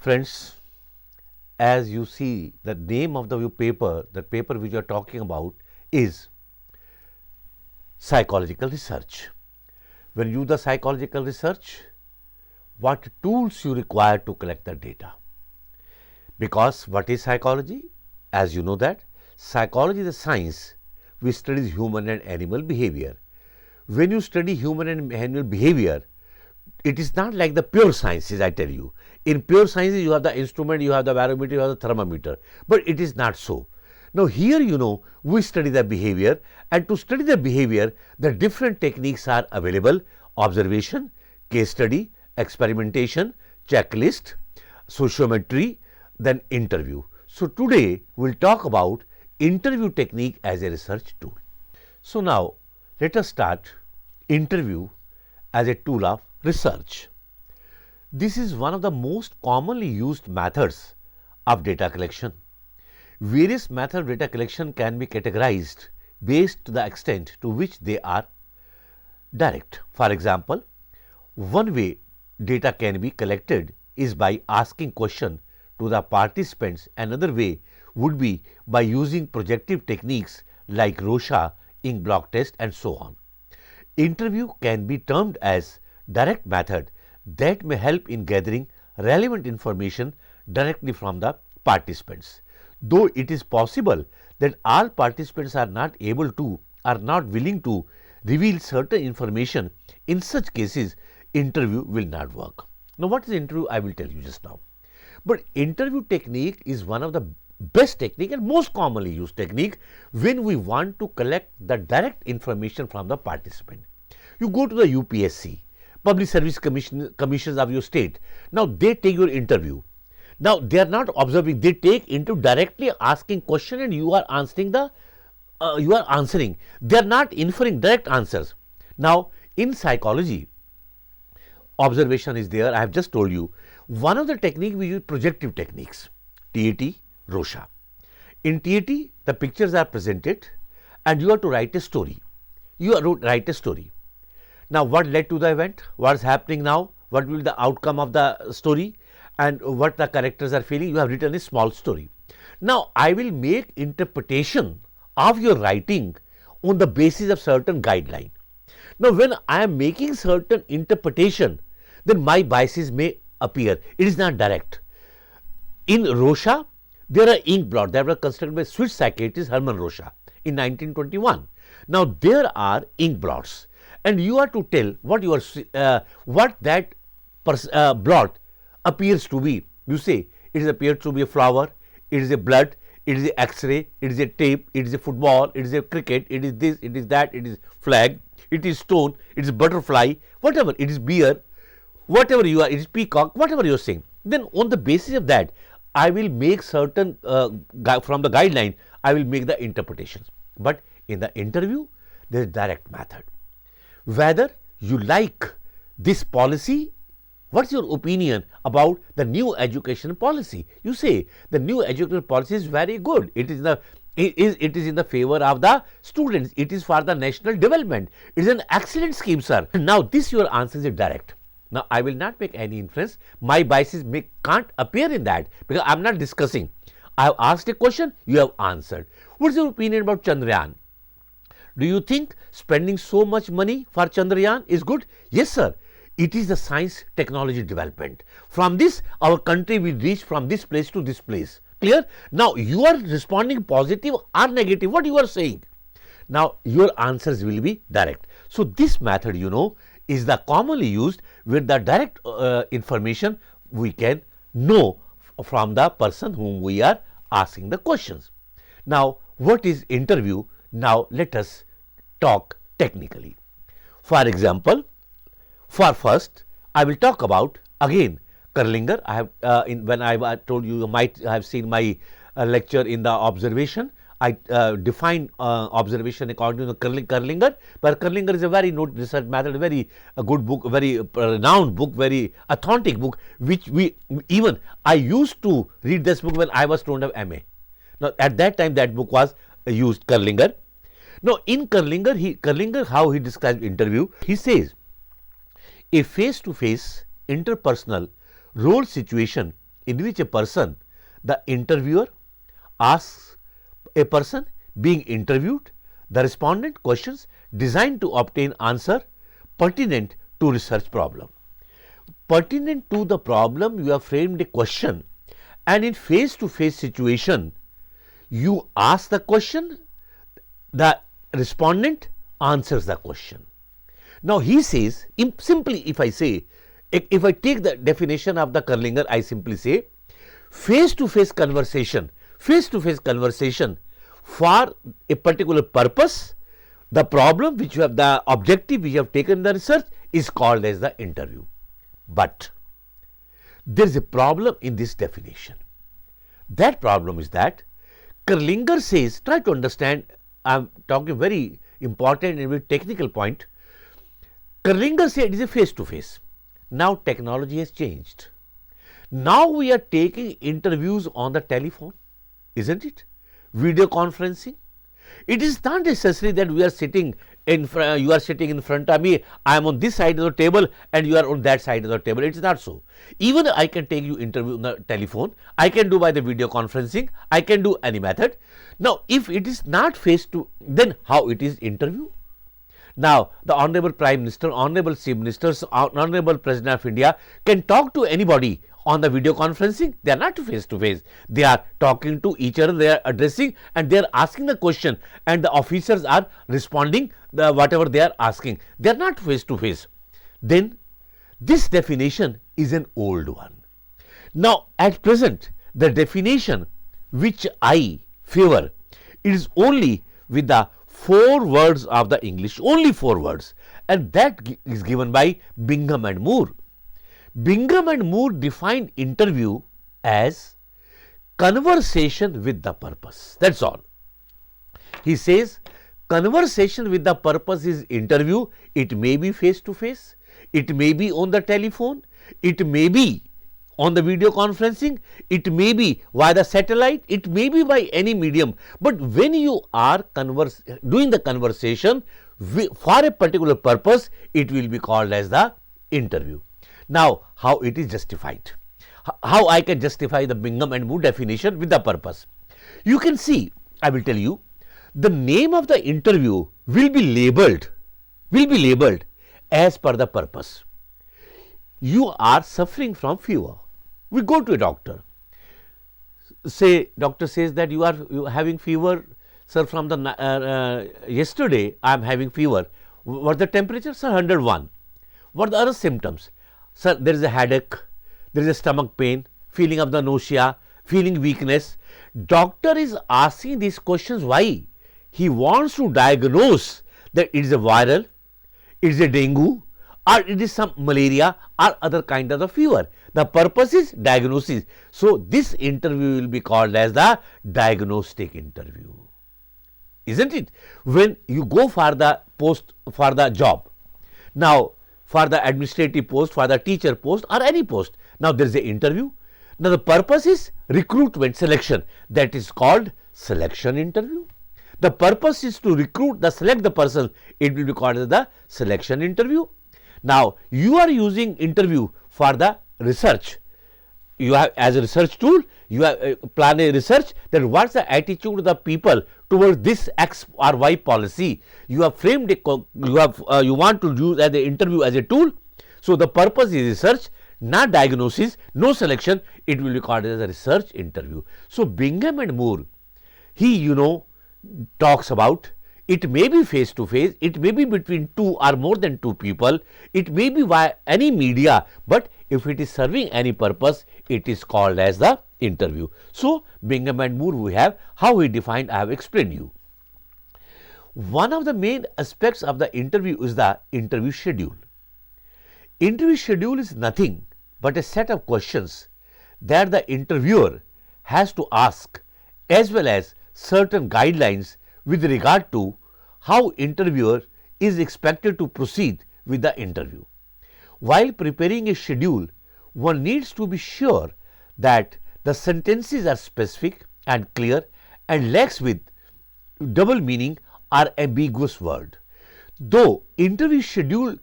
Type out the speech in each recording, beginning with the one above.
Friends, as you see, the name of the paper which you are talking about is psychological research. When you do the psychological research, what tools you require to collect the data? Because what is psychology? As you know that, psychology is a science which studies human and animal behavior. When you study human and animal behavior, it is not like the pure sciences, I tell you. In pure sciences, you have the instrument, you have the barometer, you have the thermometer, but it is not so. Now here, we study the behavior, and to study the behavior, the different techniques are available: observation, case study, experimentation, checklist, sociometry, then interview. So today we'll talk about interview technique as a research tool. So now let us start interview as a tool of research. This is one of the most commonly used methods of data collection. Various methods of data collection can be categorized based to the extent to which they are direct. For example, one way data can be collected is by asking questions to the participants. Another way would be by using projective techniques like Rorschach, ink blot test, and so on. Interview can be termed as direct method that may help in gathering relevant information directly from the participants. Though it is possible that all participants are not willing to reveal certain information, in such cases interview will not work. Now what is interview? I will tell you just now. But interview technique is one of the best technique and most commonly used technique when we want to collect the direct information from the participant. You go to the UPSC, Public Service Commissions of your state. Now they take your interview. Now they are not observing, they take into directly asking question and you are answering They are not inferring direct answers. Now in psychology, observation is there. I have just told you. One of the technique we use projective techniques, TAT, Rorschach. In TAT, the pictures are presented and you have to write a story. Now what led to the event? What is happening now? What will be the outcome of the story? And what the characters are feeling? You have written a small story. Now I will make interpretation of your writing on the basis of certain guideline. Now when I am making certain interpretation, then my biases may appear. It is not direct. In Rorschach, there are ink blots that were constructed by Swiss psychiatrist Hermann Rorschach in 1921. Now there are ink blots, and you are to tell what that blot appears to be. You say it appears to be a flower, it is a blood, it is a X-ray, it is a tape, it is a football, it is a cricket, it is this, it is that, it is flag, it is stone, it is butterfly, whatever, it is beer, whatever you are, it is peacock, whatever you are saying. Then on the basis of that, I will make certain, from the guideline, I will make the interpretations. But in the interview, there is direct method. Whether you like this policy, what's your opinion about the new education policy? You say the new education policy is very good. It is in the favor of the students. It is for the national development. It is an excellent scheme, sir. Now this your answer is direct. Now I will not make any inference. My biases can't appear in that because I am not discussing. I have asked a question, you have answered. What is your opinion about Chandrayaan? Do you think spending so much money for Chandrayaan is good? Yes, sir. It is the science technology development. From this, our country will reach from this place to this place. Clear? Now you are responding positive or negative. What you are saying? Now your answers will be direct. So this method, is the commonly used with the direct information we can know from the person whom we are asking the questions. Now what is interview? Now let us talk technically. For example, for first I will talk about again Kurlinger. I have when I told you might have seen my lecture in the observation. I define observation according to Kurlinger, but Kurlinger is a very noted research method, very good book, very renowned book, very authentic book, which I used to read this book when I was student of MA. Now at that time that book was used, Kurlinger. Now in Kurlinger, how he describes interview, he says a face-to-face interpersonal role situation in which the interviewer asks a person being interviewed the respondent questions designed to obtain answer pertinent to research problem. Pertinent to the problem, you have framed a question, and in face-to-face situation, you ask the question, the respondent answers the question. Now he says, simply if I say, if I take the definition of the Kurlinger, I simply say face-to-face conversation for a particular purpose, the problem which you have, the objective which you have taken in the research is called as the interview. But there is a problem in this definition. That problem is that Kurlinger says, try to understand, I am talking very important and very technical point. Kurlinger said it is a face-to-face. Now technology has changed. Now we are taking interviews on the telephone, isn't it? Video conferencing. It is not necessary that we are sitting in front, you are sitting in front of me, I am on this side of the table and you are on that side of the table. It is not so. Even I can take you interview on the telephone, I can do by the video conferencing, I can do any method. Now, if it is not face to, then how it is interview? Now, the Honorable Prime Minister, Honorable Chief Ministers, Honorable President of India can talk to anybody on the video conferencing. They are not face to face. They are talking to each other, they are addressing and they are asking the question and the officers are responding whatever they are asking. They are not face to face. Then this definition is an old one. Now, at present, the definition which I favor, it is only with the 4 words of the English, only 4 words, and that is given by Bingham and Moore. Bingham and Moore defined interview as conversation with the purpose. That's all. He says conversation with the purpose is interview. It may be face to face, it may be on the telephone, it may be on the video conferencing, it may be via the satellite, it may be by any medium. But when you are doing the conversation for a particular purpose, it will be called as the interview. Now, how it is justified? How I can justify the Bingham and Moore definition with the purpose? You can see, I will tell you, the name of the interview will be labeled as per the purpose. You are suffering from fever. We go to a doctor. Say, doctor says that you are having fever, sir, from the yesterday I am having fever. What the temperature? Sir, 101. What are the other symptoms? Sir, there is a headache, there is a stomach pain, feeling of the nausea, feeling weakness. Doctor is asking these questions. Why? He wants to diagnose that it is a viral, it is a dengue, or it is some malaria or other kind of the fever. The purpose is diagnosis. So, this interview will be called as the diagnostic interview. Isn't it? When you go for the post, for the job. Now, for the administrative post, for the teacher post or any post. Now, there is an interview. Now, the purpose is recruitment, selection. That is called selection interview. The purpose is to select the person. It will be called as the selection interview. Now, you are using interview for the research. You have as a research tool, you have plan a research that what is the attitude of the people towards this X or Y policy. You have framed a, you want to use as the interview as a tool. So, the purpose is research, not diagnosis, no selection. It will be called as a research interview. So, Bingham and Moore, he talks about it may be face to face, it may be between 2 or more than 2 people, it may be via any media, but if it is serving any purpose, it is called as the interview. So, Bingham and Moore we have, how he defined, I have explained you. One of the main aspects of the interview is the interview schedule. Interview schedule is nothing but a set of questions that the interviewer has to ask, as well as certain guidelines with regard to how interviewer is expected to proceed with the interview. While preparing a schedule, one needs to be sure that the sentences are specific and clear and lacks with double meaning or ambiguous word. Though interview schedule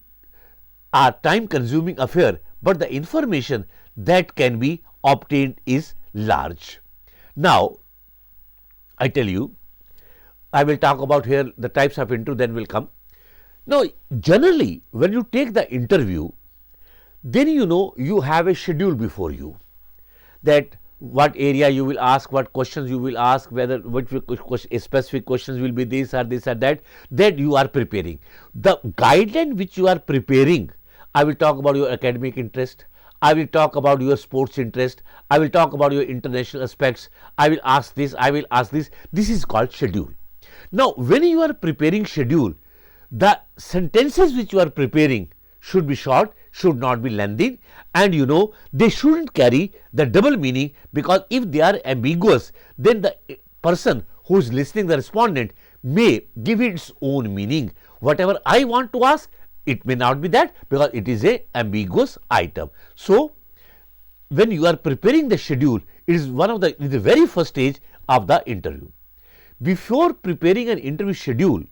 are time consuming affair, but the information that can be obtained is large. Now, I tell you, I will talk about here the types of interview, then will come. Now, generally, when you take the interview, then you have a schedule before you, that what area you will ask, what questions you will ask, whether which specific questions will be this or that you are preparing. The guideline which you are preparing, I will talk about your academic interest, I will talk about your sports interest, I will talk about your international aspects, I will ask this, I will ask this. This is called schedule. Now, when you are preparing schedule, the sentences which you are preparing should be short, should not be lengthy, and they shouldn't carry the double meaning, because if they are ambiguous, then the person who is listening, the respondent, may give its own meaning. Whatever I want to ask, it may not be that, because it is a ambiguous item. So, when you are preparing the schedule, it is one of the very first stage of the interview. Before preparing an interview schedule,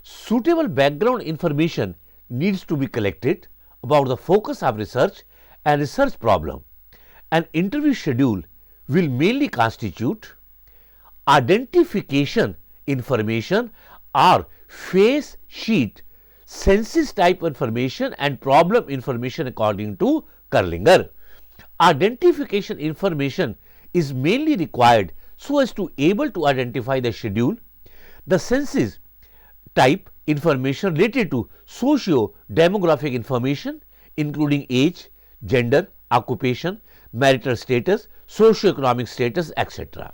suitable background information needs to be collected about the focus of research and research problem. An interview schedule will mainly constitute identification information or face sheet, census type information and problem information according to Curlinger. Identification information is mainly required so as to able to identify the schedule. The census type information related to socio-demographic information including age, gender, occupation, marital status, socio-economic status, etc.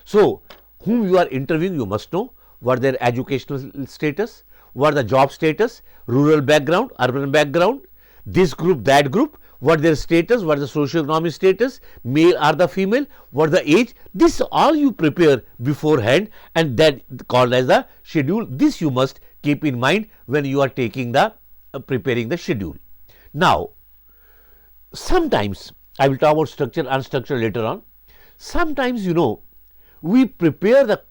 So, whom you are interviewing, you must know what their educational status, what the job status, rural background, urban background, this group, that group, what their status, what the socio-economic status, male or the female, what the age. This all you prepare beforehand, and that called as the schedule. This you must keep in mind when you are taking the preparing the schedule. Now, sometimes I will talk about structure, unstructured later on. Sometimes we prepare the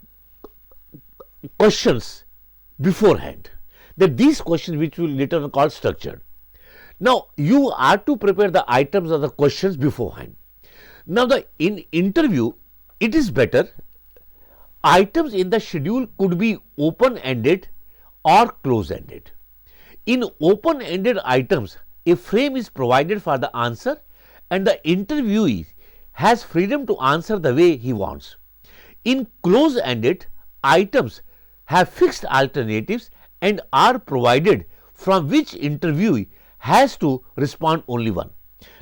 questions beforehand, that these questions which will later on called structured. Now, you are to prepare the items of the questions beforehand. Now, in interview, it is better items in the schedule could be open-ended or close-ended. In open-ended items, a frame is provided for the answer and the interviewee has freedom to answer the way he wants. In close-ended items have fixed alternatives and are provided from which interviewee has to respond only one.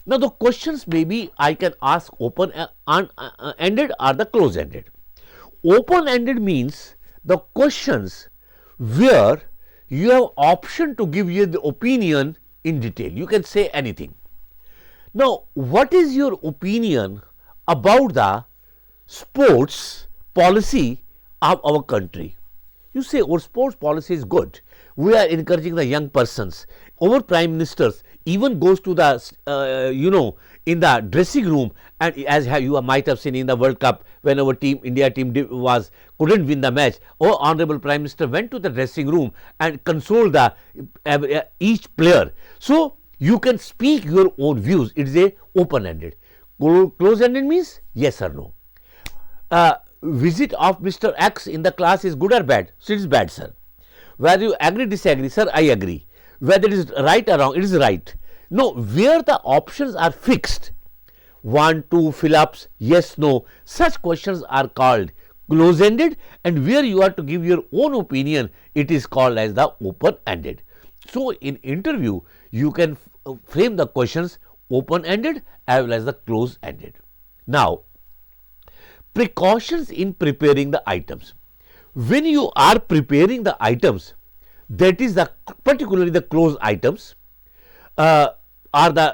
Now, the questions may be I can ask open-ended or the close-ended. Open-ended means the questions where you have option to give you the opinion in detail. You can say anything. Now, what is your opinion about the sports policy of our country? You say our sports policy is good. We are encouraging the young persons. Our prime ministers even goes to the in the dressing room, and as you might have seen in the World Cup when our team, India team couldn't win the match, our honorable prime minister went to the dressing room and consoled each player. So you can speak your own views. It is a open-ended. Close-ended means yes or no. Visit of Mr. X in the class is good or bad? So it is bad, sir. Whether you agree, disagree, sir, I agree. Whether it is right or wrong, it is right. No, where the options are fixed, 1, 2, fill-ups, yes, no, such questions are called close-ended, and where you are to give your own opinion, it is called as the open-ended. So, in interview, you can frame the questions open-ended as well as the close-ended. Now, precautions in preparing the items. When you are preparing the items, that is particularly the close items or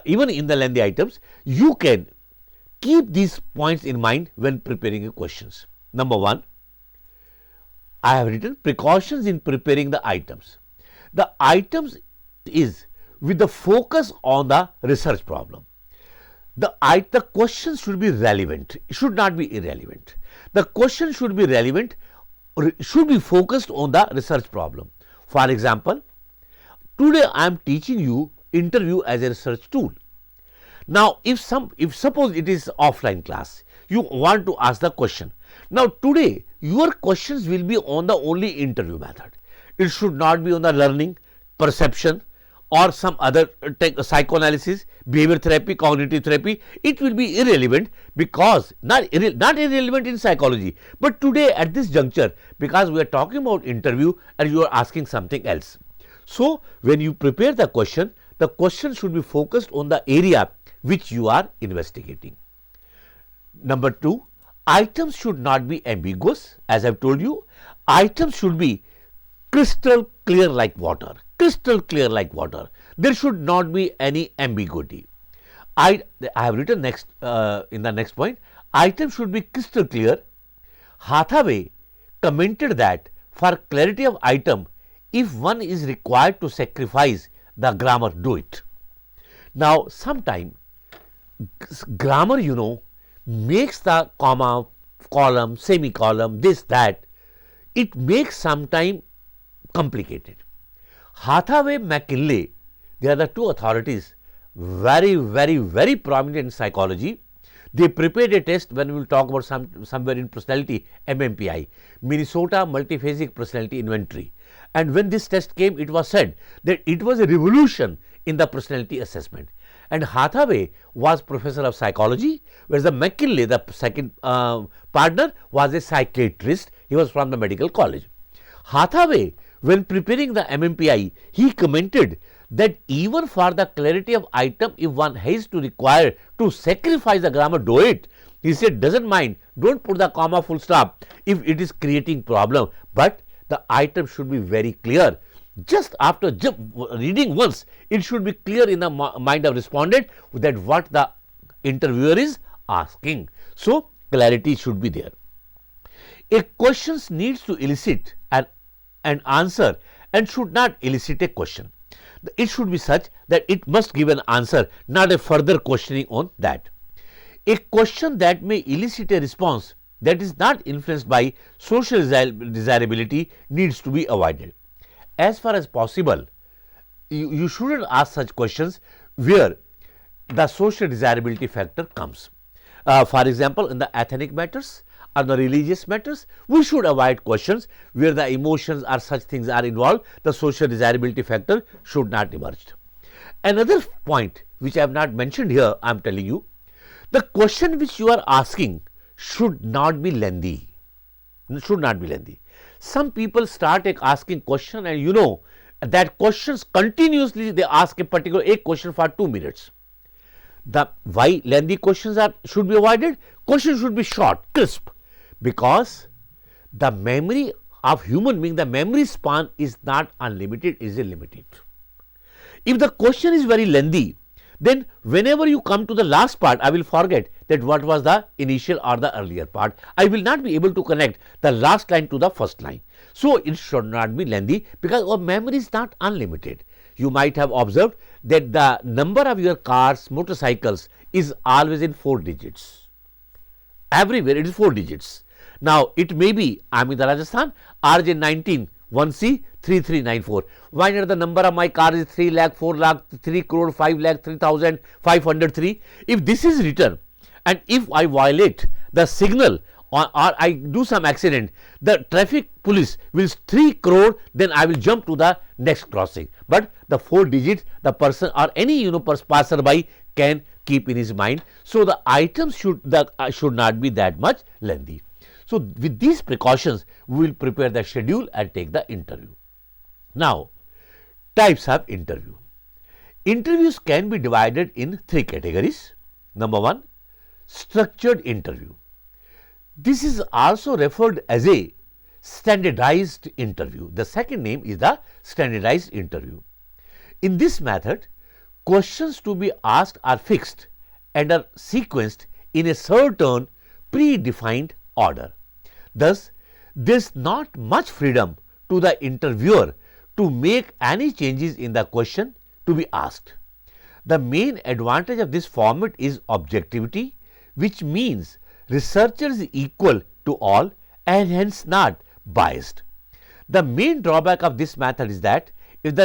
even in the lengthy items, you can keep these points in mind when preparing your questions. Number 1, I have written precautions in preparing the items. The items is with the focus on the research problem. The questions should be relevant, should not be irrelevant. The question should be relevant, should be focused on the research problem. For example, today I am teaching you interview as a research tool. Now, if suppose it is offline class, you want to ask the question. Now, today your questions will be on the only interview method. It should not be on the learning, perception, or some other psychoanalysis, behavior therapy, cognitive therapy. It will be irrelevant, because not irrelevant in psychology, but today at this juncture, because we are talking about interview and you are asking something else. So, when you prepare the question should be focused on the area which you are investigating. Number 2, items should not be ambiguous. As I have told you, items should be crystal clear like water. Crystal clear like water. There should not be any ambiguity. I have written next in the next point, items should be crystal clear. Hathaway commented that for clarity of item, if one is required to sacrifice the grammar, do it. Now, sometime grammar, makes the comma, column, semicolon, this, that, it makes sometime complicated. Hathaway, McKinley, they are the two authorities, very, very, very prominent in psychology. They prepared a test when we will talk about somewhere in personality, MMPI, Minnesota Multiphasic Personality Inventory. And when this test came, it was said that it was a revolution in the personality assessment. And Hathaway was professor of psychology, whereas the McKinley, the second partner, was a psychiatrist. He was from the medical college. Hathaway, when preparing the MMPI, he commented that even for the clarity of item, if one has to require to sacrifice the grammar, do it. He said, doesn't mind, don't put the comma, full stop if it is creating problem, but the item should be very clear. Just after reading once, it should be clear in the mind of respondent that what the interviewer is asking. So, clarity should be there. A question needs to elicit an answer and should not elicit a question. It should be such that it must give an answer, not a further questioning on that. A question that may elicit a response that is not influenced by social desirability needs to be avoided. As far as possible, you shouldn't ask such questions where the social desirability factor comes. For example, in the ethnic matters or the religious matters, we should avoid questions where the emotions or such things are involved. The social desirability factor should not emerge. Another point which I have not mentioned here, I am telling you, the question which you are asking should not be lengthy. Should not be lengthy. Some people start asking question, and that questions continuously they ask a particular question for 2 minutes. Why lengthy questions should be avoided? Questions should be short, crisp, because the memory of human being, the memory span is not unlimited, is limited. If the question is very lengthy, then whenever you come to the last part, I will forget that what was the initial or the earlier part. I will not be able to connect the last line to the first line. So, it should not be lengthy, because our memory is not unlimited. You might have observed that the number of your cars, motorcycles is always in 4 digits. Everywhere it is 4 digits. Now, it may be I am in the Rajasthan, RJ19 1C 3394. Why not the number of my car is 3 lakh, 4 lakh, 3 crore, 5 lakh, 3,503. If this is written, and if I violate the signal or I do some accident, the traffic police will 3 crore, then I will jump to the next crossing. But the 4 digits, the person or any passerby can keep in his mind. So, the items should not be that much lengthy. So, with these precautions, we will prepare the schedule and take the interview. Now, types of interview. Interviews can be divided in 3 categories. Number 1, structured interview. This is also referred as a standardized interview. The second name is the standardized interview. In this method, questions to be asked are fixed and are sequenced in a certain predefined order. Thus, there is not much freedom to the interviewer to make any changes in the question to be asked. The main advantage of this format is objectivity, which means researcher is equal to all and hence not biased. The main drawback of this method is that if the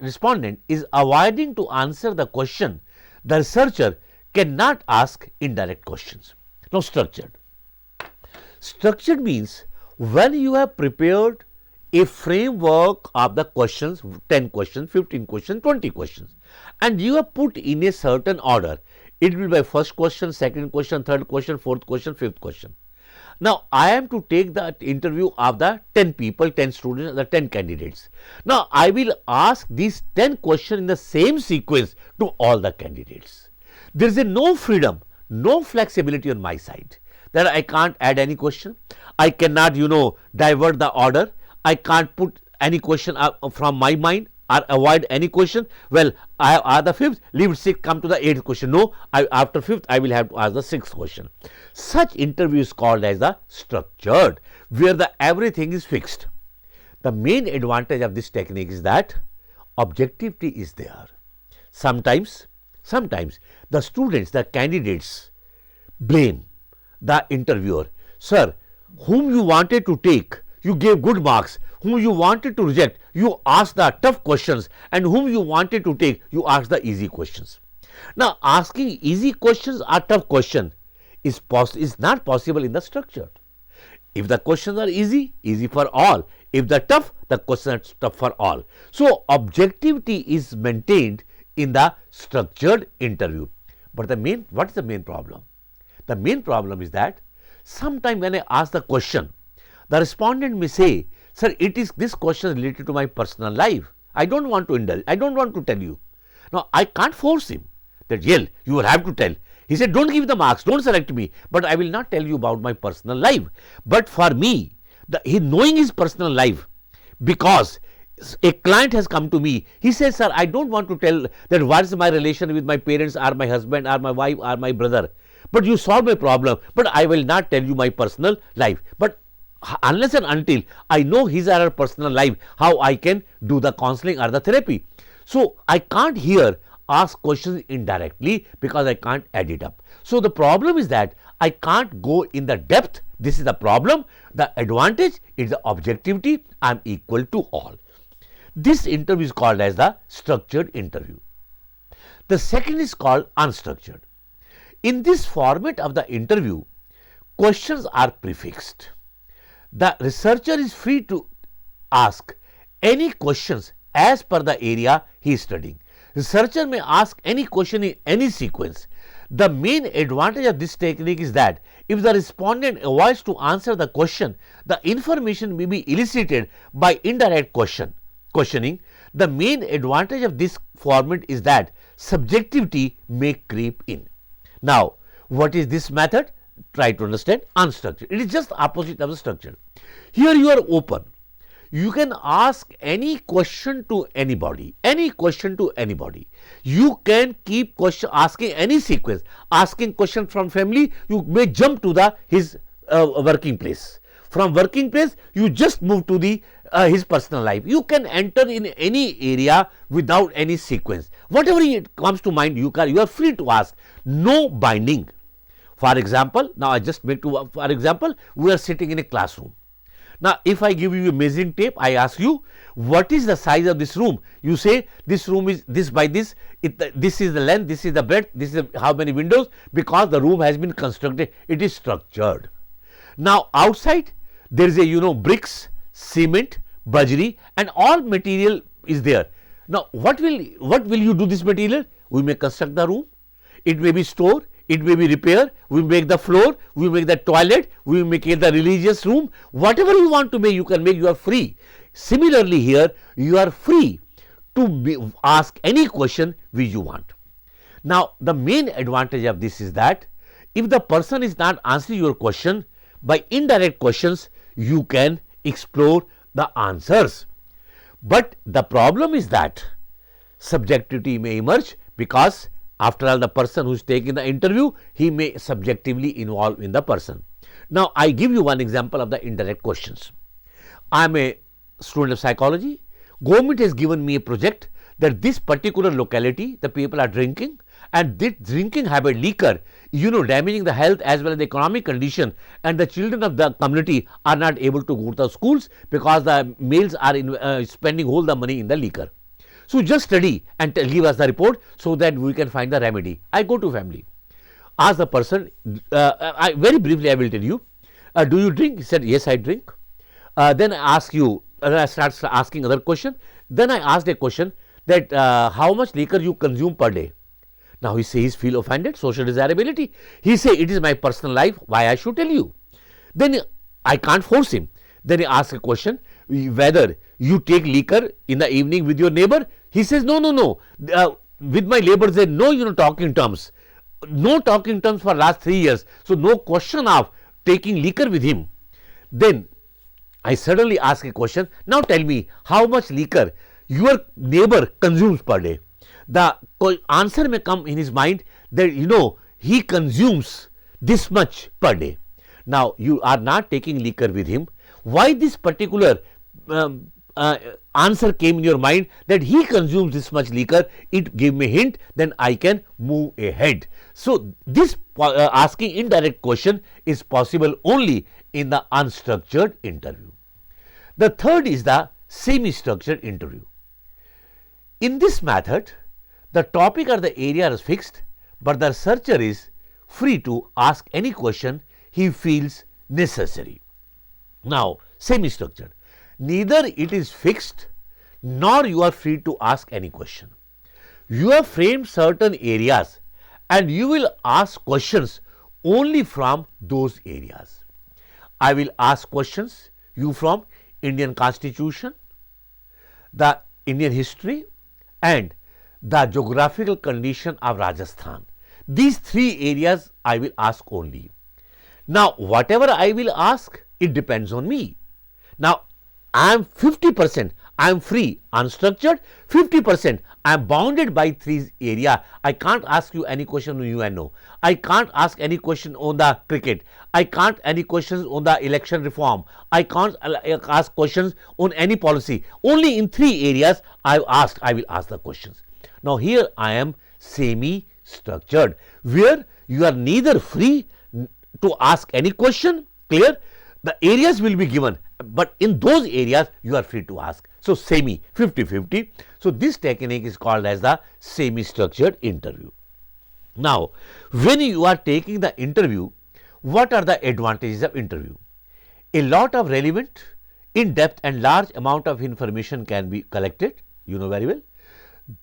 respondent is avoiding to answer the question, the researcher cannot ask indirect questions. Now, structured. Structured means when you have prepared a framework of the questions, 10 questions, 15 questions, 20 questions, and you have put in a certain order. It will be by first question, second question, third question, fourth question, fifth question. Now, I am to take the interview of the 10 people, 10 students, the 10 candidates. Now, I will ask these 10 questions in the same sequence to all the candidates. There is no freedom, no flexibility on my side that I can't add any question. I cannot, divert the order. I can't put any question from my mind or avoid any question. Well, I have the fifth, leave sixth, come to the eighth question. No, after fifth, I will have to ask the sixth question. Such interview is called as the structured, where everything is fixed. The main advantage of this technique is that objectivity is there. Sometimes the students, the candidates blame the interviewer. Sir, whom you wanted to take, you gave good marks. Whom you wanted to reject, you asked the tough questions, and whom you wanted to take, you asked the easy questions. Now, asking easy questions or tough question is not possible in the structured. If the questions are easy, easy for all. If the tough, the questions are tough for all. So, objectivity is maintained in the structured interview. But what is the main problem? The main problem is that sometime when I ask the question, the respondent may say, sir, this question is related to my personal life. I don't want to indulge. I don't want to tell you. Now, I can't force him that, you will have to tell. He said, don't give the marks, don't select me, but I will not tell you about my personal life. But for me, knowing his personal life, because a client has come to me, he says, sir, I don't want to tell that what is my relation with my parents or my husband or my wife or my brother. But you solve my problem, but I will not tell you my personal life. But unless and until I know his or her personal life, how I can do the counseling or the therapy. So, I can't here ask questions indirectly because I can't add it up. So, the problem is that I can't go in the depth. This is the problem. The advantage is the objectivity. I am equal to all. This interview is called as the structured interview. The second is called unstructured. In this format of the interview, questions are prefixed. The researcher is free to ask any questions as per the area he is studying. Researcher may ask any question in any sequence. The main advantage of this technique is that if the respondent avoids to answer the question, the information may be elicited by indirect questioning. The main advantage of this format is that subjectivity may creep in. Now, what is this method? Try to understand. Unstructured. It is just opposite of the structured. Here you are open. You can ask any question to anybody. You can keep asking any sequence. Asking question from family, you may jump to his working place. From working place, you just move to his personal life. You can enter in any area without any sequence. Whatever comes to mind, you are free to ask. No binding. For example, now I just make for example, we are sitting in a classroom. Now, if I give you a measuring tape, I ask you, what is the size of this room? You say, this room is this by this, this is the length, this is the breadth, this is how many windows, because the room has been constructed, it is structured. Now, outside, there is a, bricks, cement, bajri, and all material is there. Now, what will you do this material? We may construct the room, it may be store, it may be repair, we make the floor, we make the toilet, we make the religious room, whatever you want to make, you can make, you are free. Similarly here, you are free to ask any question which you want. Now, the main advantage of this is that if the person is not answering your question, by indirect questions, you can explore the answers. But the problem is that subjectivity may emerge because after all, the person who is taking the interview, he may subjectively involve in the person. Now, I give you one example of the indirect questions. I am a student of psychology. Government has given me a project that this particular locality, the people are drinking, and this drinking habit, liquor, damaging the health as well as the economic condition, and the children of the community are not able to go to the schools because the males are spending all the money in the liquor. So, just study and give us the report so that we can find the remedy. I go to family. ask the person, very briefly I will tell you, do you drink? He said, yes, I drink. Then I ask you, I start asking other question. Then I asked a question that how much liquor you consume per day. Now he says, feel offended, social desirability. He say, it is my personal life, why I should tell you. Then I can't force him. Then he asks a question, whether you take liquor in the evening with your neighbor. He says, no, no, no. With my neighbors, there no talking terms. No talking terms for last 3 years. So no question of taking liquor with him. Then I suddenly ask a question, now tell me how much liquor your neighbor consumes per day. The answer may come in his mind that he consumes this much per day. Now you are not taking liquor with him. Why this particular answer came in your mind that he consumes this much liquor? It gave me a hint, then I can move ahead. So this asking indirect question is possible only in the unstructured interview. The third is the semi-structured interview. In this method, the topic or the area is fixed, but the researcher is free to ask any question he feels necessary. Now, semi-structured, neither it is fixed nor you are free to ask any question. You have framed certain areas and you will ask questions only from those areas. I will ask questions you from Indian Constitution, the Indian history and the geographical condition of Rajasthan. These 3 areas I will ask only. Now, whatever I will ask, it depends on me. Now, I am 50%, I am free, unstructured, 50%, I am bounded by 3 areas. I can't ask you any question on UNO. I can't ask any question on the cricket. I can't any questions on the election reform. I can't ask questions on any policy. Only in 3 areas I will ask the questions. Now, here I am semi-structured, where you are neither free to ask any question, clear? The areas will be given, but in those areas you are free to ask. So, semi, 50-50. So, this technique is called as the semi-structured interview. Now, when you are taking the interview, what are the advantages of interview? A lot of relevant, in-depth and large amount of information can be collected, you know very well.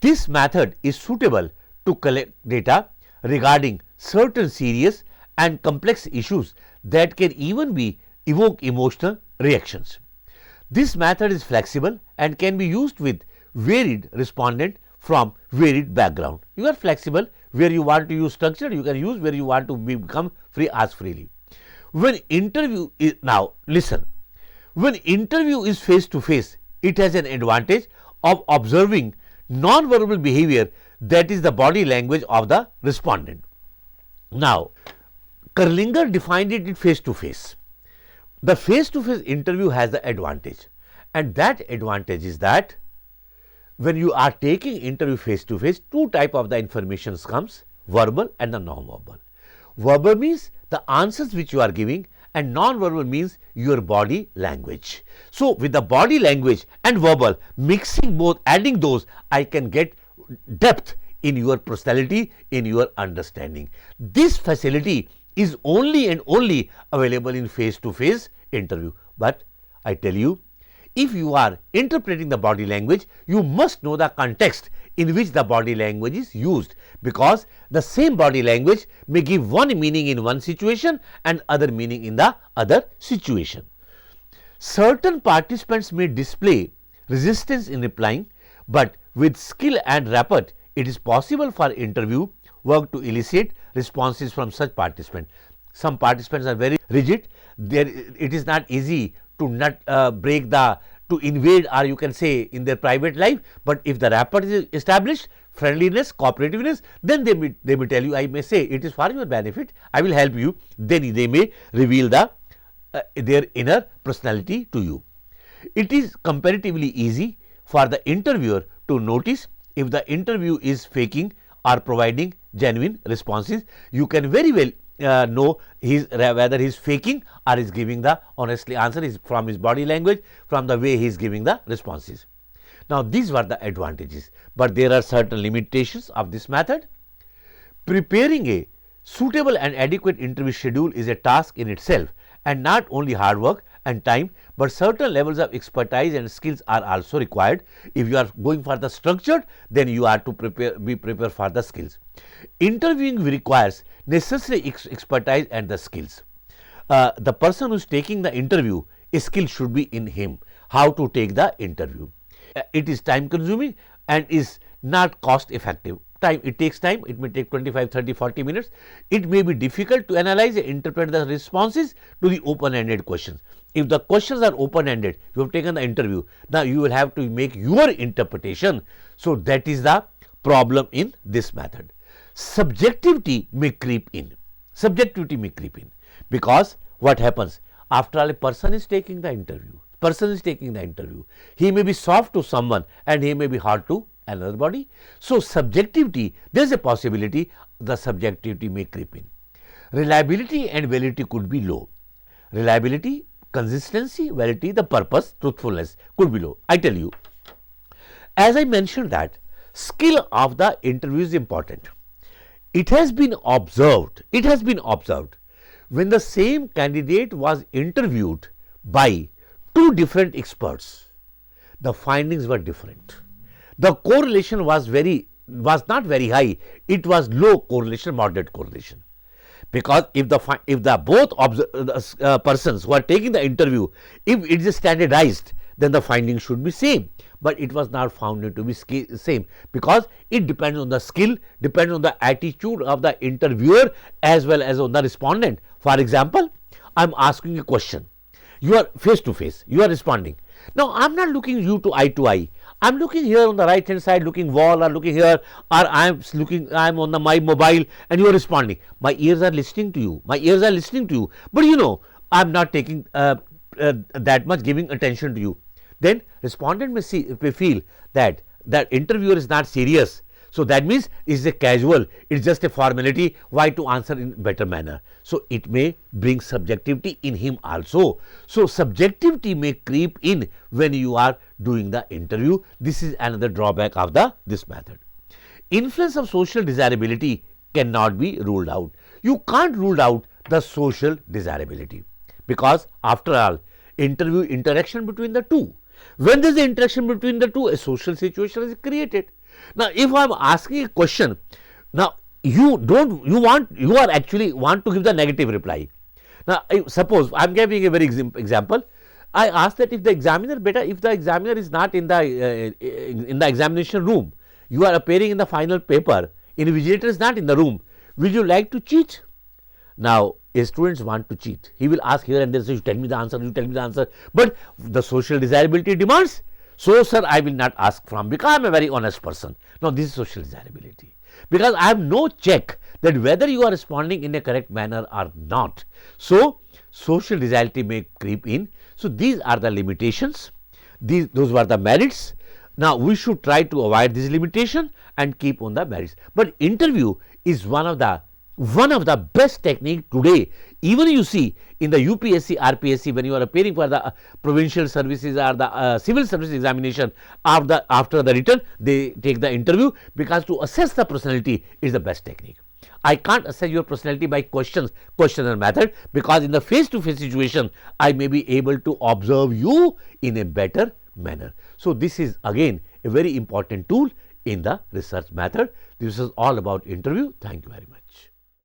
This method is suitable to collect data regarding certain serious and complex issues that can even evoke emotional reactions. This method is flexible and can be used with varied respondent from varied background. You are flexible, where you want to use structure, you can use, where you want to become free, ask freely. When interview is, now listen, when interview is face to face, it has an advantage of observing non-verbal behavior, that is the body language of the respondent. Now, Kerlinger defined it face to face. The face to face interview has the advantage, and that advantage is that when you are taking interview face to face, 2 types of the information comes, verbal and the non-verbal. Verbal means the answers which you are giving, and non-verbal means your body language. So, with the body language and verbal, mixing both, adding those, I can get depth in your personality, in your understanding. This facility is only and only available in face to face interview. But I tell you, if you are interpreting the body language, you must know the context in which the body language is used, because the same body language may give one meaning in one situation and other meaning in the other situation. Certain participants may display resistance in replying, but with skill and rapport, it is possible for interview work to elicit responses from such participants. Some participants are very rigid. It is not easy to to invade, or you can say, in their private life, but if the rapport is established, friendliness, cooperativeness, then they may tell you, I may say, it is for your benefit, I will help you, then they may reveal their inner personality to you. It is comparatively easy for the interviewer to notice if the interview is faking or providing genuine responses. You can very well know whether he is faking or is giving the honestly answer is from his body language, from the way he is giving the responses. Now, these were the advantages, but there are certain limitations of this method. Preparing a Suitable and adequate interview schedule is a task in itself, and not only hard work and time, but certain levels of expertise and skills are also required. If you are going for the structured, then you are to be prepared for the skills. Interviewing requires necessary expertise and the skills. The person who is taking the interview, a skill should be in him, how to take the interview. It is time consuming and is not cost effective. It takes time, it may take 25, 30, 40 minutes. It may be difficult to analyze and interpret the responses to the open-ended questions. If the questions are open-ended, you have taken the interview, now you will have to make your interpretation. So, that is the problem in this method. Subjectivity may creep in. Subjectivity may creep in, because what happens? After all, a person is taking the interview. He may be soft to someone and he may be hard to another body. So, subjectivity, there is a possibility the subjectivity may creep in. Reliability and validity could be low. Reliability, consistency, validity, the purpose, truthfulness could be low. I tell you, as I mentioned that skill of the interview is important. It has been observed when the same candidate was interviewed by two different experts, the findings were different. The correlation was not very high, it was low correlation, moderate correlation. Because if the both persons who are taking the interview, if it is standardized, then the findings should be same. But it was not found to be same, because it depends on the skill, depends on the attitude of the interviewer as well as on the respondent. For example, I am asking a question, you are face to face, you are responding. Now, I am not looking you to eye, I am looking here on the right hand side, looking wall, or looking here, or I am on my mobile and you are responding. My ears are listening to you, but you know, I am not taking that much giving attention to you. Then respondent may feel that interviewer is not serious. So, that means it is a casual, it is just a formality, why to answer in better manner. So, it may bring subjectivity in him also. So, subjectivity may creep in when you are doing the interview. This is another drawback of this method. Influence of social desirability cannot be ruled out. You can't rule out the social desirability, because after all, interview interaction between the two. When there is an interaction between the two, a social situation is created. Now, if I am asking a question, now you are actually want to give the negative reply. Now, suppose I am giving a very example. I ask that if the examiner is not in the examination room, you are appearing in the final paper, invigilator is not in the room, will you like to cheat? Now, students want to cheat. He will ask here and there, so you tell me the answer, but the social desirability demands. So, sir, I will not ask from, because I am a very honest person. Now, this is social desirability, because I have no check that whether you are responding in a correct manner or not. So, social desirability may creep in. So, these are the limitations, those were the merits. Now, we should try to avoid this limitation and keep on the merits. But interview is one of the best technique today. Even you see in the UPSC, RPSC, when you are appearing for the provincial services or the civil service examination, after the written, they take the interview, because to assess the personality is the best technique. I can't assess your personality by questioner method, because in the face-to-face situation, I may be able to observe you in a better manner. So, this is again a very important tool in the research method. This is all about interview. Thank you very much.